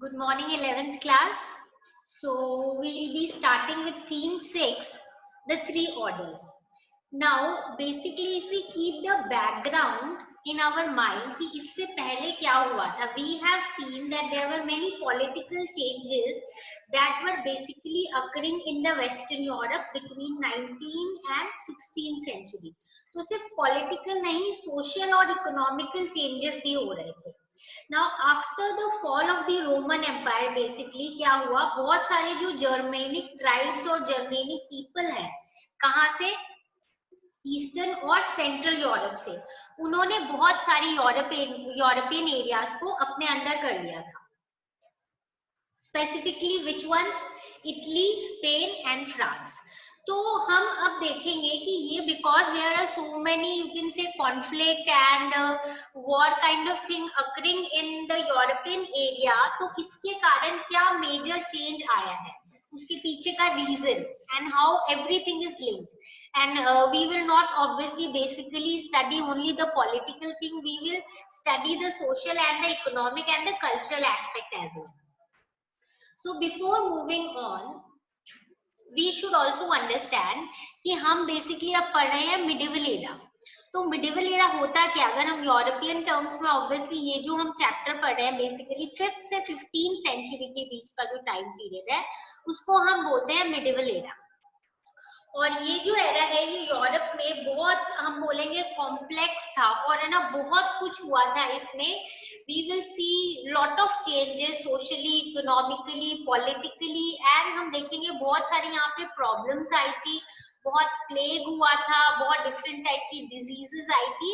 Good morning, 11th class. So, we'll be starting with theme 6, the three orders. Now, basically, if we keep the background in our mind, कि इससे पहले क्या हुआ था, we have seen that there were many political changes that were basically occurring in the Western Europe between 19th and 16th century. तो सिर्फ political नहीं, social और economical changes भी हो रहे थे. Now after the fall of the Roman Empire basically क्या हुआ, बहुत सारे जो जर्मेनिक ट्राइब्स और जर्मेनिक पीपल है, कहाँ से, ईस्टर्न और सेंट्रल यूरोप से, उन्होंने बहुत सारी यूरोपियन एरियाज को अपने अंडर कर लिया था. Specifically which ones, Italy, Spain and France. तो हम अब देखेंगे कि ये because there are so many you can say conflict and war kind of thing occurring in the European area, तो इसके कारण क्या मेजर चेंज आया है, उसके पीछे का reason and how everything is linked. And we will not obviously basically study only the political thing, we will study the social and the economic and the cultural aspect as well. So before moving on, we should also understand कि हम basically अब पढ़ रहे हैं medieval era. तो medieval era होता क्या, अगर हम यूरोपियन टर्म्स में obviously ये जो हम चैप्टर पढ़ रहे हैं basically 5th से 15th सेंचुरी के बीच का जो टाइम पीरियड है उसको हम बोलते हैं medieval era. और ये जो एरा है ये यूरोप में बहुत हम बोलेंगे कॉम्प्लेक्स था और है ना बहुत कुछ हुआ था इसमें. We will see lot of changes socially, economically, politically and हम देखेंगे बहुत सारी यहाँ पे प्रॉब्लम्स आई थी, बहुत प्लेग हुआ था, बहुत डिफरेंट टाइप की डिजीजेस आई थी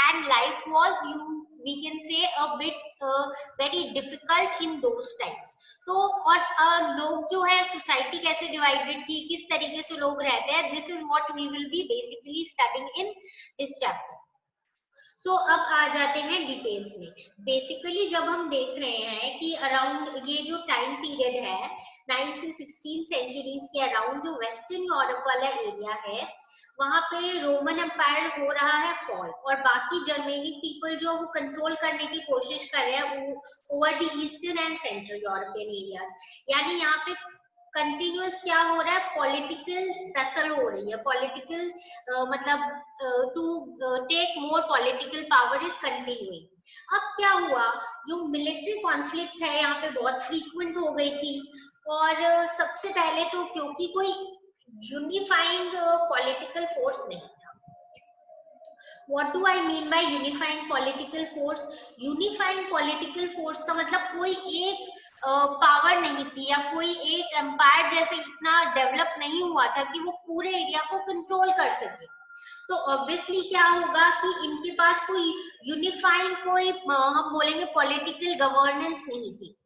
and life was you we can say a bit very difficult in those times. तो और लोग जो है सोसाइटी कैसे डिवाइडेड थी, किस तरीके से लोग रहते हैं, this is what we will be basically studying in this chapter. So अब आ जाते हैं डिटेल्स में. बेसिकली जब हम देख रहे हैं कि अराउंड ये जो टाइम पीरियड है 9 से 16 सेंचुरीज के अराउंड, जो वेस्टर्न यूरोप वाला एरिया है वहां पे रोमन एम्पायर हो रहा है फॉल और बाकी जर्मेनिक पीपल जो वो कंट्रोल करने की कोशिश कर रहे हैं over the eastern and central European areas. यानी यहाँ पे कंटिन्यूअस क्या हो रहा है, पॉलिटिकल टसल हो रही है, पॉलिटिकल मतलब to take more political power is continuing. अब क्या हुआ, जो मिलिट्री कॉन्फ्लिक्ट है यहाँ पे बहुत फ्रीक्वेंट हो गई थी और सबसे पहले तो क्योंकि कोई यूनिफाइंग पॉलिटिकल फोर्स नहीं था. What do I mean by unifying political force? Unifying political force का मतलब कोई एक पावर नहीं थी या कोई एक एम्पायर जैसे इतना डेवलप नहीं हुआ था कि वो पूरे एरिया को कंट्रोल कर सके. तो ऑब्वियसली क्या होगा कि इनके पास कोई यूनिफाइंग कोई हम बोलेंगे पॉलिटिकल गवर्नेंस नहीं थी.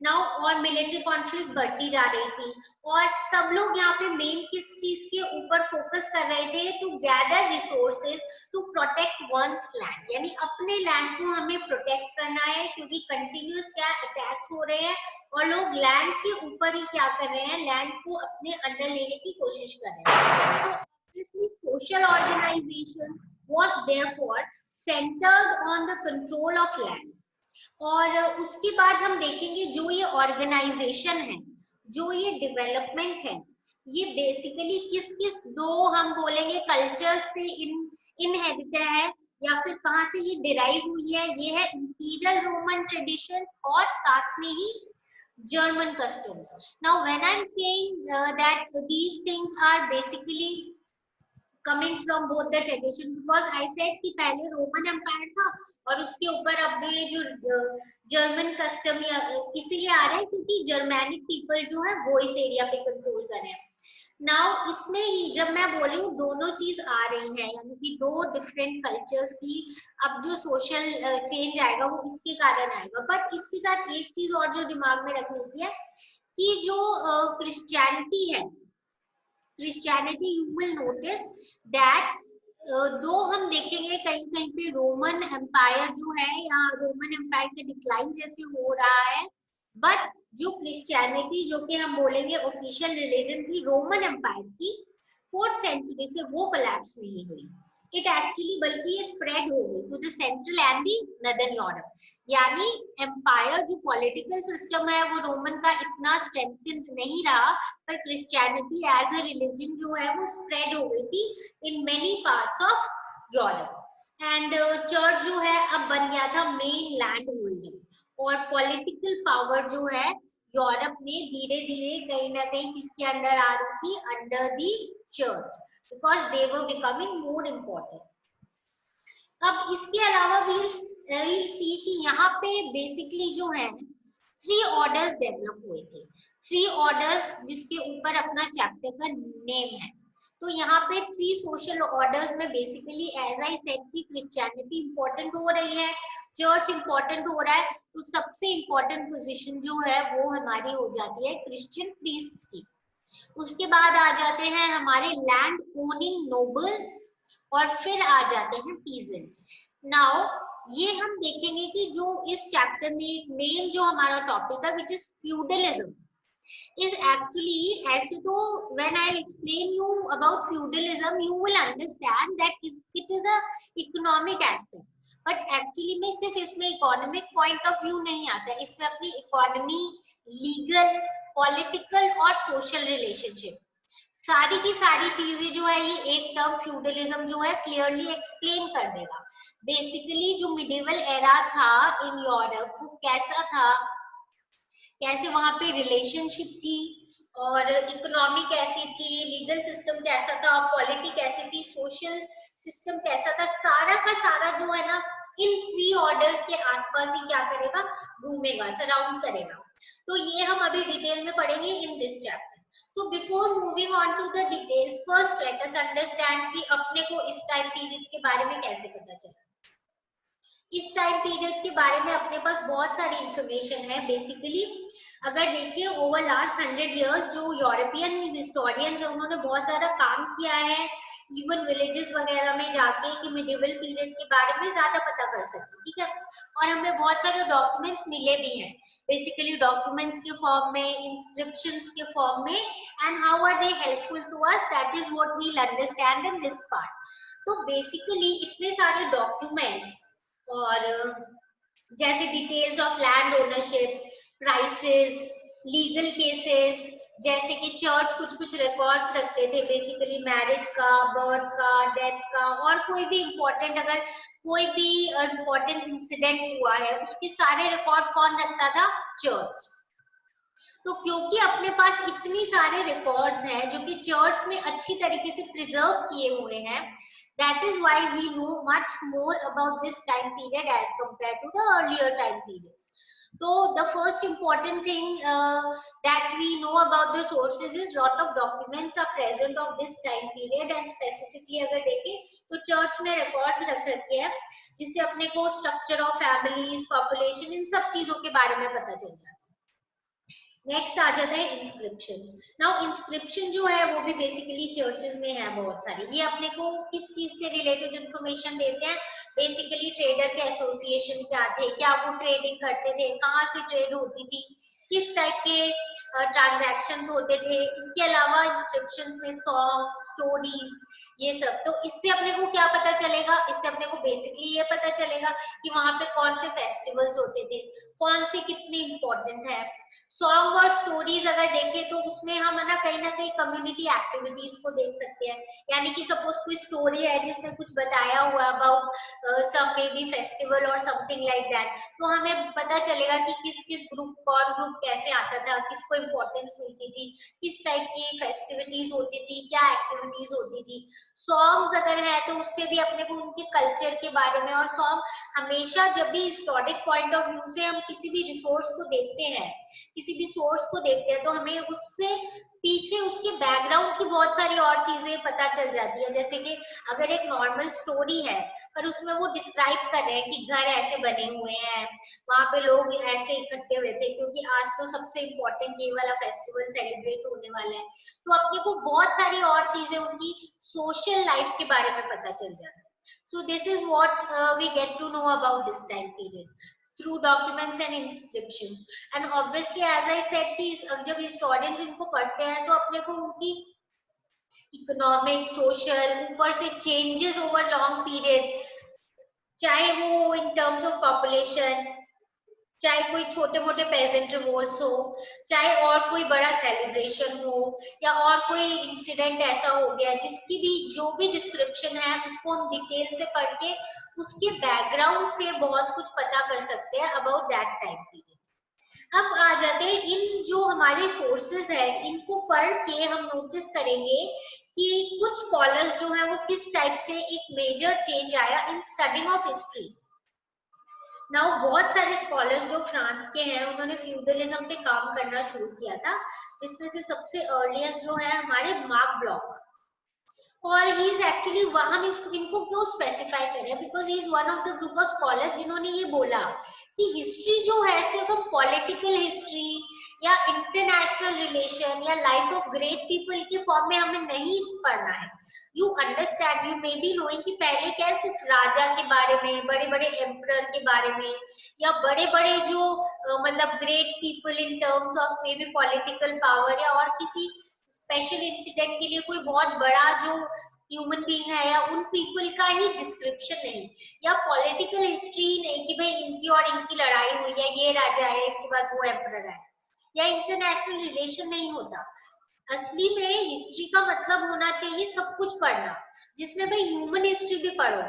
नाउ और मिलिट्री कॉन्फ्लिक्ट बढ़ती जा रही थी और सब लोग यहाँ पे मेन किस चीज के ऊपर फोकस कर रहे थे, to gather resources to protect one's land. यानी अपने लैंड को हमें प्रोटेक्ट करना है क्योंकि कंटिन्यूस क्या अटैक्स हो रहे हैं और लोग लैंड के ऊपर ही क्या कर रहे हैं, लैंड को अपने अंडर लेने की कोशिश कर रहे हैं. तो obviously social organization was therefore centered on the control of land. और उसके बाद हम देखेंगे जो ये ऑर्गेनाइजेशन है, जो ये डेवलपमेंट है, ये बेसिकली किस किस दो हम बोलेंगे कल्चर से इनहेरिटेड है या फिर कहाँ से ये डिराइव हुई है. ये है इंपीरियल रोमन ट्रेडिशन और साथ में ही German customs. Now when I'm saying that these things are basically coming from both the tradition, because I said कि पहले रोमन एम्पायर था और उसके ऊपर अब जो ये जो जर्मन कस्टम इसीलिए आ रहे हैं क्योंकि जर्मैनिक पीपल जो है वो इस एरिया पे कंट्रोल कर रहे हैं. नाउ इसमें ही जब मैं बोली हूँ दोनों चीज आ रही है, यानी कि दो डिफरेंट कल्चर्स की अब जो सोशल चेंज आएगा वो इसके कारण आएगा. बट इसके साथ एक चीज और जो दिमाग में रखने की है कि जो क्रिश्चियनिटी है, Christianity, you will notice that दो हम देखेंगे कहीं कहीं पे रोमन एम्पायर जो है या रोमन एम्पायर का डिक्लाइन जैसे हो रहा है, बट जो क्रिश्चियनिटी जो कि हम बोलेंगे ऑफिशियल रिलीजन थी रोमन एम्पायर की 4th सेंचुरी से वो कोलैप्स नहीं हुई. इट एक्चुअली बल्कि ये स्प्रेड हो गई to the central and the northern Europe, यानी एम्पायर जो पॉलिटिकल सिस्टम है वो रोमन का इतना स्ट्रेंथेंड नहीं रहा, पर क्रिश्चियनिटी एज अ रिलीजन जो है वो स्प्रेड हो गई थी in many parts of Europe. And church जो है अब बन गया था मेन लैंड होल्डर, और पॉलिटिकल पावर जो है यूरोप में धीरे धीरे कहीं ना कहीं किसके अंडर आ रही थी, under the church, because they were becoming more important. अब इसके अलावा we'll सी कि यहाँ पे बेसिकली जो है थ्री ऑर्डर्स डेवलप हुए थे, थ्री ऑर्डर्स जिसके ऊपर अपना चैप्टर का नेम है। तो यहाँ पे थ्री सोशल ऑर्डर्स में बेसिकली एज आई सेड कि क्रिश्चियनिटी इंपॉर्टेंट हो रही है, चर्च इंपॉर्टेंट हो रहा है, तो सबसे इंपॉर्टेंट पोजीशन जो है वो हमारी हो जाती है क्रिश्चियन प्रीस्ट की। उसके बाद आ जाते हैं हमारे लैंड ओनिंग नोबल्स, और फिर आ जाते हैं पीजेंट्स। नाउ ये हम देखेंगे कि जो इस चैप्टर में एक मेन जो हमारा टॉपिक है which is feudalism, is actually, ऐसे तो when I'll explain you about feudalism you will understand that it is a economic aspect, but actually में सिर्फ इसमें economic point of view नहीं आता, इसमें अपनी economy, legal, political और social relationship सारी की सारी चीजें जो है ये एक टर्म फ्यूडलिज्म जो है क्लियरली एक्सप्लेन कर देगा। बेसिकली जो मिडिवल एरा था इन यूरोप वो कैसा था, कैसे वहां पे रिलेशनशिप थी, और इकोनॉमी कैसी थी, लीगल सिस्टम कैसा था, पॉलिटी कैसी थी, सोशल सिस्टम कैसा था, सारा का सारा जो है ना इन थ्री ऑर्डर्स के आसपास ही क्या करेगा, घूमेगा, सराउंड करेगा। तो ये हम अभी डिटेल में पढ़ेंगे इन this chapter. So before moving on to the details, first let us understand कि अपने को इस टाइम पीरियड के बारे में कैसे पता चला। इस टाइम पीरियड के बारे में अपने पास बहुत सारी इंफॉर्मेशन है। बेसिकली अगर देखिए ओवर लास्ट 100 इयर्स जो यूरोपियन हिस्टोरियंस है उन्होंने बहुत ज्यादा काम किया है, इवन विलेजेस वगैरह में जाके कि मिडिवल पीरियड के बारे में ज्यादा पता कर सके, ठीक है। और हमें बहुत सारे डॉक्यूमेंट्स मिले भी हैं, बेसिकली डॉक्यूमेंट्स के फॉर्म में, इंस्क्रिप्शंस के फॉर्म में, and how are they helpful to us, that is what we will understand in this part. तो बेसिकली इतने सारे डॉक्यूमेंट्स, और जैसे details of land ownership, prices, legal cases, जैसे कि चर्च कुछ कुछ रिकॉर्ड्स रखते थे, बेसिकली मैरिज का, बर्थ का, डेथ का, और कोई भी इम्पोर्टेंट, अगर कोई भी इम्पोर्टेंट इंसिडेंट हुआ है उसके सारे रिकॉर्ड कौन रखता था, चर्च। तो क्योंकि अपने पास इतनी सारे रिकॉर्ड्स हैं जो कि चर्च में अच्छी तरीके से प्रिजर्व किए हुए हैं, that is why we know much more about this time period as compared to the earlier time periods. So the first important thing that we know about the sources is lot of documents are present of this time period, and specifically अगर देखें तो church ने records रख रखे हैं जिससे अपने को स्ट्रक्चर ऑफ फैमिलीज, पॉपुलेशन, इन सब चीजों के बारे में पता चल जाता है। नेक्स्ट आ जाता है इंस्क्रिप्शंस। नाउ इंस्क्रिप्शन जो है वो भी बेसिकली चर्चेस में है बहुत सारे। ये अपने को किस चीज से रिलेटेड इंफॉर्मेशन देते हैं, बेसिकली ट्रेडर के एसोसिएशन क्या थे, क्या वो ट्रेडिंग करते थे, कहाँ से ट्रेड होती थी, किस टाइप के ट्रांजैक्शंस होते थे। इसके अलावा इंस्क्रिप्शंस में सॉन्ग, स्टोरीज, ये सब। तो इससे अपने को क्या पता चलेगा, इससे अपने को बेसिकली ये पता चलेगा कि वहां पे कौन से फेस्टिवल्स होते थे, कौन से कितने इंपॉर्टेंट है। सॉन्ग और स्टोरीज अगर देखें तो उसमें हम है ना कहीं कम्युनिटी एक्टिविटीज को देख सकते हैं, यानी कि सपोज कोई स्टोरी है जिसमें कुछ बताया हुआ about some may be festival और समथिंग लाइक दैट, तो हमें पता चलेगा कि किस किस ग्रुप, कौन ग्रुप कैसे आता था, किसको इम्पोर्टेंस मिलती थी, किस टाइप की फेस्टिविटीज होती थी, क्या एक्टिविटीज होती थी। सॉन्ग्स अगर है तो उससे भी अपने को उनके कल्चर के बारे में, और सॉन्ग हमेशा जब भी हिस्टोरिक पॉइंट ऑफ व्यू से हम किसी भी रिसोर्स को देखते हैं, किसी भी सोर्स को देखते हैं, तो हमें उससे पीछे उसके बैकग्राउंड की बहुत सारी और चीजें पता चल जाती है। जैसे कि अगर एक नॉर्मल स्टोरी है पर उसमें वो डिस्क्राइब कर रहे हैं कि घर ऐसे बने हुए हैं, वहां पे लोग ऐसे इकट्ठे हुए थे क्योंकि आज तो सबसे इम्पोर्टेंट ये वाला फेस्टिवल सेलिब्रेट होने वाला है, तो अपने को बहुत सारी और चीजें उनकी सोशल लाइफ के बारे में पता चल जाता है। So this is what we get to know about this time period through documents and inscriptions. And obviously as I said कि जब historians इनको पढ़ते हैं तो अपने को उनकी इकोनॉमिक, सोशल, ऊपर से चेंजेस ओवर लॉन्ग पीरियड, चाहे वो इन टर्म्स ऑफ पॉपुलेशन, चाहे कोई छोटे मोटे पेजेंट रिवोल्ट्स हो, चाहे और कोई बड़ा सेलिब्रेशन हो, या और कोई इंसिडेंट ऐसा हो गया जिसकी भी जो भी डिस्क्रिप्शन है उसको हम डिटेल से पढ़ के उसके बैकग्राउंड से बहुत कुछ पता कर सकते हैं अबाउट दैट टाइम पीरियड। अब आ जाते हैं इन जो हमारे सोर्सेज है, इनको पढ़ के हम नोटिस करेंगे कि कुछ स्कॉलर्स जो है वो किस टाइप से एक मेजर चेंज आया इन स्टडिंग ऑफ हिस्ट्री। नाउ बहुत सारे स्कॉलर्स जो फ्रांस के हैं उन्होंने फ्यूडलिज्म पे काम करना शुरू किया था, जिसमें से सबसे अर्लीस्ट जो है हमारे मार्क ब्लॉक। और ही इज एक्चुअली हम इनको क्यों स्पेसिफाई करें, because he is one of the group of scholars जिन्होंने ये बोला कि हिस्ट्री जो है सिर्फ हम पॉलिटिकल हिस्ट्री या इंटरनेशनल रिलेशन या लाइफ ऑफ ग्रेट पीपल के फॉर्म में हमें नहीं पढ़ना है। You understand, you may be knowing कि पहले क्या है, सिर्फ राजा के बारे में, बड़े बड़े एम्परर के बारे में, या बड़े बड़े जो मतलब great people in terms of may be political power, या और किसी स्पेशल इंसिडेंट के लिए कोई बहुत बड़ा जो ह्यूमन बीइंग है या उन पीपल का ही डिस्क्रिप्शन नहीं, या पॉलिटिकल हिस्ट्री नहीं कि भाई इनकी और इनकी लड़ाई हुई है, ये राजा है इसके बाद वो एम्परर है, या इंटरनेशनल रिलेशन नहीं होता। असली में हिस्ट्री का मतलब होना चाहिए सब कुछ पढ़ना, जिसमें भाई ह्यूमन हिस्ट्री भी पढ़ो,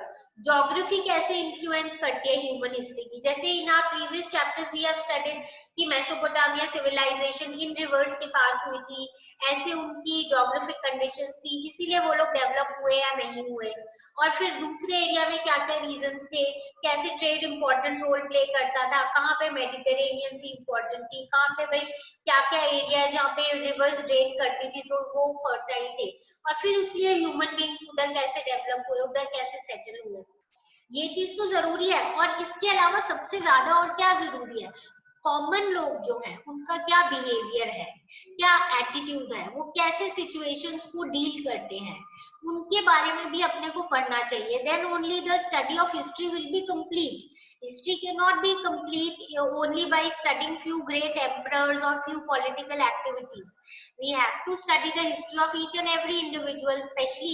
ज्योग्राफी कैसे इन्फ्लुएंस करती है ह्यूमन हिस्ट्री की। जैसे in our previous chapters we have studied कि मेसोपोटामिया सिविलाइजेशन इन रिवर्स के पास हुई थी, ऐसे उनकी ज्योग्राफिक कंडीशंस थी, इसीलिए वो लोग डेवलप हुए या नहीं हुए, और फिर दूसरे एरिया में क्या क्या रीजंस थे, कैसे ट्रेड इंपॉर्टेंट रोल प्ले करता था, कहाँ पे मेडिटेरेनियन सी इंपॉर्टेंट थी, कहाँ पे भाई क्या क्या एरिया है जहाँ पे रिवर्स ड्रेन करती थी तो वो फर्टाइल थे, और फिर इसलिए ह्यूमन बींग्स उधर कैसे डेवलप हुए, उधर कैसे सेटल हुए। ये चीज तो जरूरी है, और इसके अलावा सबसे ज्यादा और क्या जरूरी है, कॉमन लोग जो है उनका क्या बिहेवियर है, क्या एटीट्यूड है, वो कैसे सिचुएशंस को डील करते हैं, उनके बारे में भी अपने को पढ़ना चाहिए। Then only the study of history will be complete. History cannot be complete only by studying few great emperors or few political activities. We have to study the history of each and every individual, especially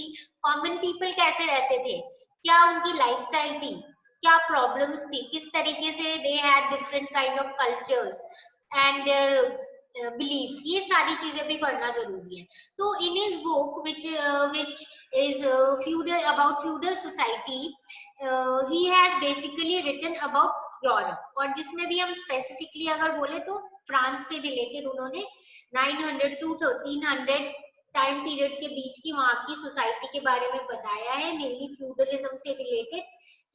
common people कैसे रहते थे, क्या उनकी lifestyle थी, क्या problems थी, किस तरीके से they had different kind of cultures and their belief, ये सारी चीजें भी पढ़ना जरूरी है। तो in his book which is feudal about feudal society, he has basically written about Europe, और जिसमें भी हम स्पेसिफिकली अगर बोले तो फ्रांस से रिलेटेड उन्होंने 900 to 1300 टाइम पीरियड के बीच की वहां की सोसाइटी के बारे में बताया है, मेनली फ्यूडलिज्म से रिलेटेड,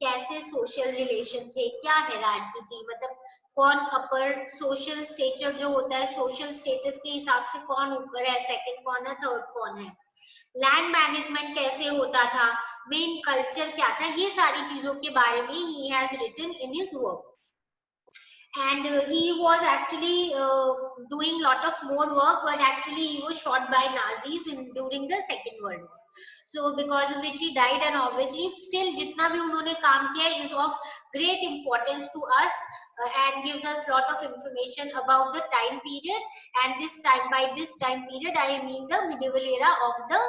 कैसे सोशल रिलेशन थे, क्या हायरार्की थी, मतलब कौन अपर सोशल स्टेचर जो होता है, सोशल स्टेटस के हिसाब से कौन ऊपर है, सेकंड कौन है, थर्ड कौन है, लैंड मैनेजमेंट कैसे होता था, मेन कल्चर क्या था, ये सारी चीजों के बारे में ही has written in his work. And he was actually doing lot of more work, but actually he was shot by Nazis during the Second World War. So because of which he died, and obviously still जितना भी उन्होंने काम किया is of great importance to us, and gives us lot of information about the time period. And this time, by this time period, I mean the medieval era of the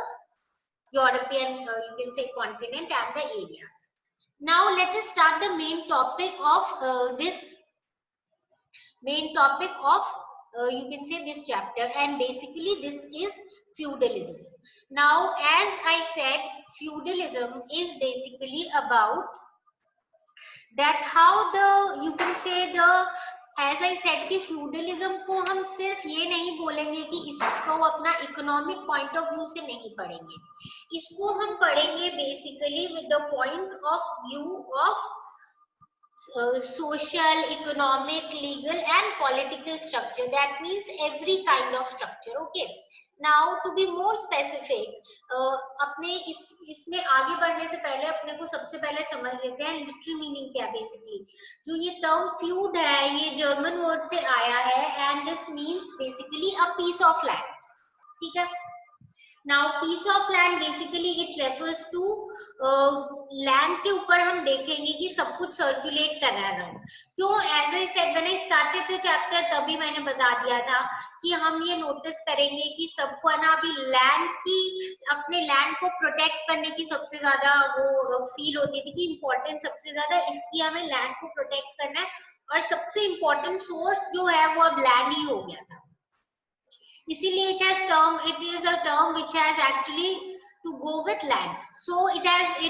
European, you can say, continent and the areas. Now let us start the main topic of this main topic of you can say this chapter, and basically this is feudalism. Now as I said, feudalism is basically about that how the you can say the as I said कि feudalism को हम सिर्फ ये नहीं बोलेंगे कि इसको अपना इकोनॉमिक पॉइंट ऑफ व्यू से नहीं पढ़ेंगे, इसको हम पढ़ेंगे basically with the point of view of social, economic, legal and political structure. That means every kind of structure. Okay, now to be more specific, अपने इसमें आगे बढ़ने से पहले अपने को सबसे पहले समझ लेते हैं लिटरल मीनिंग क्या बेसिकली। जो ये टर्म फ्यूड है ये जर्मन वर्ड से आया है, and this means basically a piece of land. ठीक है, now piece of land basically it refers to land के ऊपर हम देखेंगे कि सब कुछ सर्कुलेट कर रहा है अराउंड। क्यों? As I said when I started the chapter तभी मैंने बता दिया था कि हम ये नोटिस करेंगे कि सबको है ना अभी लैंड की, अपने लैंड को प्रोटेक्ट करने की सबसे ज्यादा वो फील होती थी कि इम्पोर्टेंस सबसे ज्यादा इसकी, हमें लैंड को प्रोटेक्ट करना है और सबसे इम्पोर्टेंट सोर्स जो है वो अब लैंड ही हो गया था। इसीलिए it is a term which has actually to go with land. So it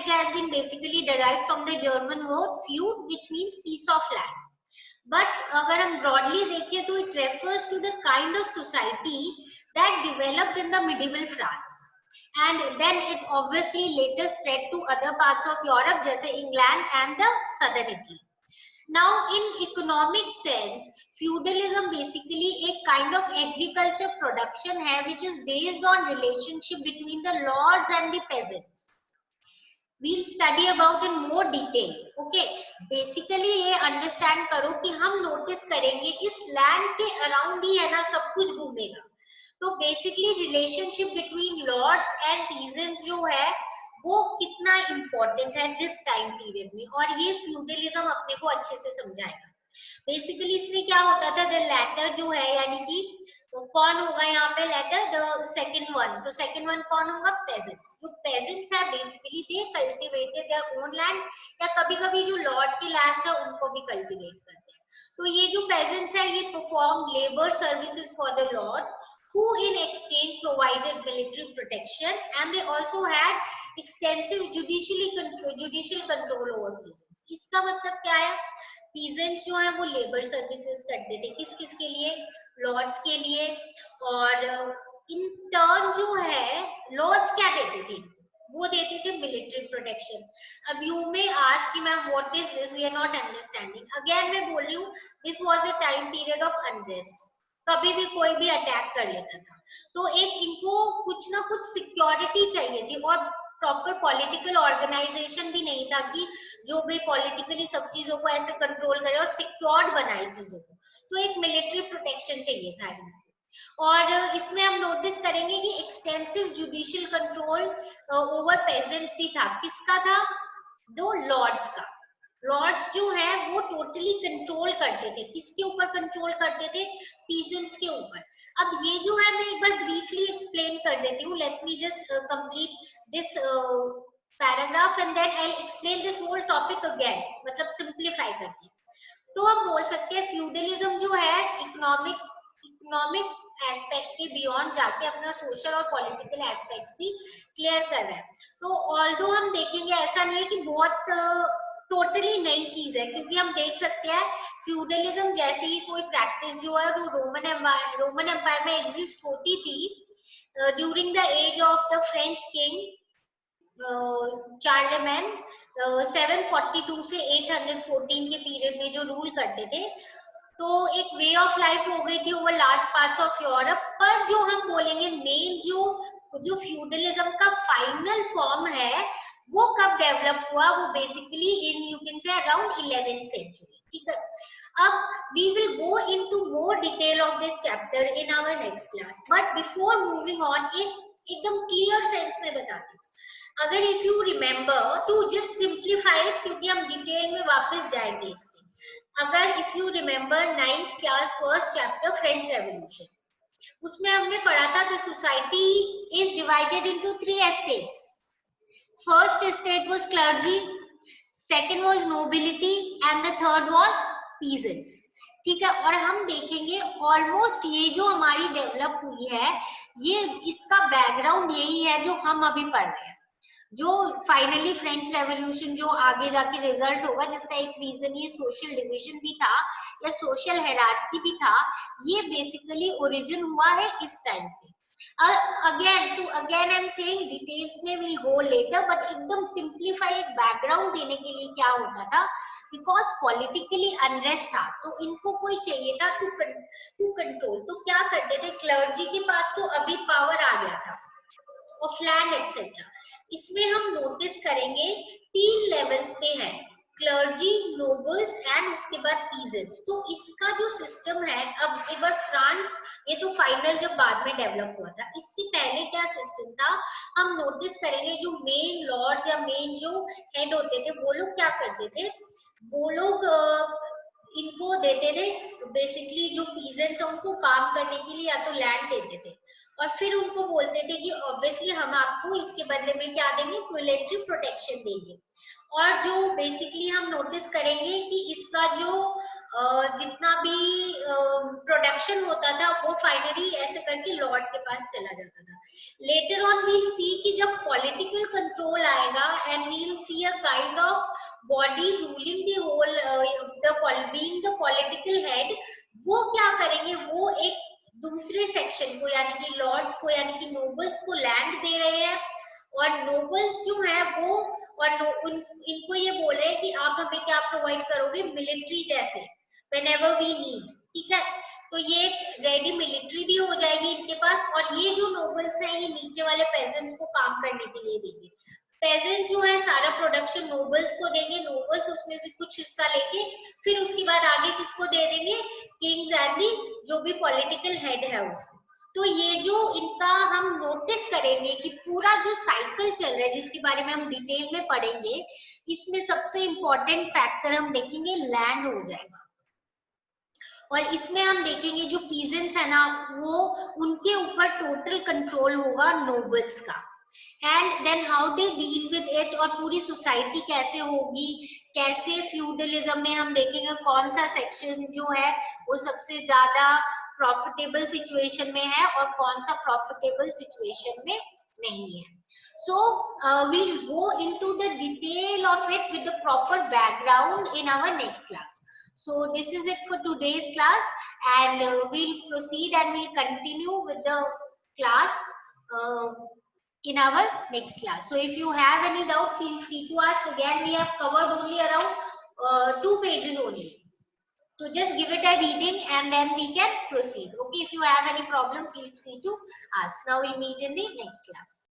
has been basically derived from the German word feud, which means piece of land. But अगर हम broadly देखें तो it refers to the kind of society that developed in the medieval France, and then it obviously later spread to other parts of Europe जैसे England and the southern Italy. Now in economic sense, feudalism basically a kind of agriculture production है which is based on relationship between the lords and the peasants. We'll study about in more detail. Okay, basically ये understand करो कि हम notice करेंगे इस land के around ही है ना सब कुछ घूमेगा। तो basically relationship between lords and peasants जो है वो कितना इम्पोर्टेंट है दिस टाइम पीरियड में, और ये फ्यूडलिज्म अपने को अच्छे से समझाएगा। बेसिकली इसमें क्या होता था, द लैटर जो है यानी कि तो कौन होगा यहाँ पे लेटर, द सेकंड वन, तो सेकंड वन कौन होगा, पेजेंट्स। जो पेजेंट्स है basically they cultivated their own land, या कभी कभी जो लॉर्ड के लैंड्स है उनको भी कल्टीवेट करते हैं। तो ये जो पेजेंट्स है ये perform labour services for the lords, who in exchange provided military protection, and they also had extensive judicial control over peasants. इसका मतलब क्या है, peasants जो है वो लेबर सर्विसेज करते थे किस किस के लिए, लॉर्ड्स के लिए, और इन टर्न जो है लॉर्ड्स क्या देते थे, वो देते थे मिलिट्री प्रोटेक्शन। अब यू में आज कि ma'am what is this, we are not understanding. Again मैं बोल रही हूँ this was a time period of unrest, कभी भी कोई भी अटैक कर लेता था, तो एक इनको कुछ ना कुछ सिक्योरिटी चाहिए थी, और प्रॉपर पॉलिटिकल ऑर्गेनाइजेशन भी नहीं था कि जो भी पॉलिटिकली सब चीजों को ऐसे कंट्रोल करे और सिक्योर्ड बनाए चीजों को, तो एक मिलिट्री प्रोटेक्शन चाहिए था इनको। और इसमें हम नोटिस करेंगे कि extensive judicial control over pageants भी था। किसका था, दो लॉर्ड्स का। लॉर्ड्स जो है वो टोटली कंट्रोल करते थे, किसके ऊपर कंट्रोल करते थे, पीजेंट्स के ऊपर। अब ये जो है मैं एक बार ब्रीफली एक्सप्लेन कर देती हूँ, let me just complete this paragraph and then I explain this whole topic again, मतलब सिंप्लीफाई करके। तो हम बोल सकते हैं फ्यूडलिज्म जो है इकोनॉमिक एस्पेक्ट के बियॉन्ड जाके अपना सोशल और पॉलिटिकल एस्पेक्ट्स भी क्लियर कर रहा है। तो ऑल्दो हम देखेंगे ऐसा नहीं है कि बहुत टोटली नई चीज है, क्योंकि हम देख सकते हैं फ्यूडलिज्म जैसी ही कोई प्रैक्टिस जो है वो रोमन एम्पायर में एग्जिस्ट होती थी during the age of the French king Charlemagne 742 से 814 के पीरियड में जो रूल करते थे। तो एक वे ऑफ लाइफ हो गई थी over large parts of Europe. पर जो हम बोलेंगे मेन जो फ्यूडलिज्म का फाइनल फॉर्म है वो कब डेवलप हुआ, वो basically in you can say around 11th century. ठीक है, अब we will go into more detail of this chapter in our next class, but before moving on एकदम क्लियर सेंस में बताती हूँ। अगर if you remember to just simplify, क्योंकि हम डिटेल में वापस जाएंगे इसके। अगर if you remember 9th class first chapter French revolution, उसमें हमने पढ़ा था the society is divided into 3 estates. First estate was clergy, second was nobility and the third was peasants। ठीक है, और हम देखेंगे ऑलमोस्ट ये जो हमारी डेवलप हुई है ये इसका बैकग्राउंड यही है जो हम अभी पढ़ रहे हैं। जो फाइनली फ्रेंच रेवोल्यूशन जो आगे जाके रिजल्ट होगा, जिसका एक रीजन ये सोशल डिवीजन भी था या सोशल हायरार्की भी था, ये बेसिकली ओरिजिन हुआ है इस टाइम पे। again I'm saying details में will go later, but एकदम simplify एक background देने के लिए क्या होता था, because politically unrest था तो इनको कोई चाहिए था to control। तो क्या करते थे, क्लर्जी के पास तो अभी पावर आ गया था ऑफ लैंड एक्सेट्रा। इसमें हम नोटिस करेंगे 3 लेवल्स पे है। क्लर्जी, नोबल्स एंड उसके बाद पीजेंट्स। तो इसका जो सिस्टम है, अब एक बार फ्रांस, ये तो फाइनल जब बाद में डेवलप हुआ था, इससे पहले क्या सिस्टम था, हम नोटिस करेंगे जो मेन लॉर्ड्स या मेन जो हेड होते थे, वो लोग क्या करते थे, वो लोग इनको देते थे, बेसिकली जो पीजेंट्स है उनको काम करने के लिए या तो लैंड देते थे, और फिर उनको बोलते थे कि ऑब्वियसली हम आपको इसके बदले में क्या देंगे, मिलिट्री प्रोटेक्शन देंगे। और जो बेसिकली हम नोटिस करेंगे कि इसका जो जितना भी प्रोडक्शन होता था वो फाइनली ऐसे करके लॉर्ड के पास चला जाता था। लेटर ऑन वील सी कि जब पॉलिटिकल कंट्रोल आएगा and we'll see a kind of body ruling the whole, the being the political head, वो क्या करेंगे, वो एक दूसरे सेक्शन को यानी कि लॉर्ड्स को यानी कि नोबल्स को लैंड दे रहे हैं, और नोबल्स जो है वो और इनको ये बोल रहे हैं कि आप हमें क्या प्रोवाइड करोगे, मिलिट्री जैसे whenever we need, ठीक है। तो ये रेडी मिलिट्री भी हो जाएगी इनके पास, और ये जो नोबल्स हैं ये नीचे वाले पेजेंट्स को काम करने के लिए देंगे। पेजेंट जो है सारा प्रोडक्शन नोबल्स को देंगे, नोबल्स उसमें से कुछ हिस्सा लेके फिर उसके बाद आगे किसको दे देंगे, किंग्स एंड दी जो भी पॉलिटिकल हेड है उसको। तो ये जो इनका हम नोटिस करेंगे कि पूरा जो साइकिल चल रहा है जिसके बारे में हम डिटेल में पढ़ेंगे, इसमें सबसे इंपॉर्टेंट फैक्टर हम देखेंगे लैंड हो जाएगा, और इसमें हम देखेंगे जो पीजेंट्स है ना, वो उनके ऊपर टोटल कंट्रोल होगा नोबल्स का, and then how they deal with it, और पूरी सोसाइटी कैसे होगी, कैसे फ्यूडलिज्म में हम देखेंगे कौन सा सेक्शन जो है वो सबसे ज्यादा प्रॉफिटेबल सिचुएशन में है और कौन सा प्रॉफिटेबल सिचुएशन में नहीं है। So we'll go into the detail of it with the proper background in our next class. So this is it for today's class, and we'll proceed and we'll continue with the class uh, in our next class. So if you have any doubt, feel free to ask. Again, we have covered only around 2 pages only. So just give it a reading and then we can proceed. Okay, if you have any problem, feel free to ask. Now we'll meet in the next class.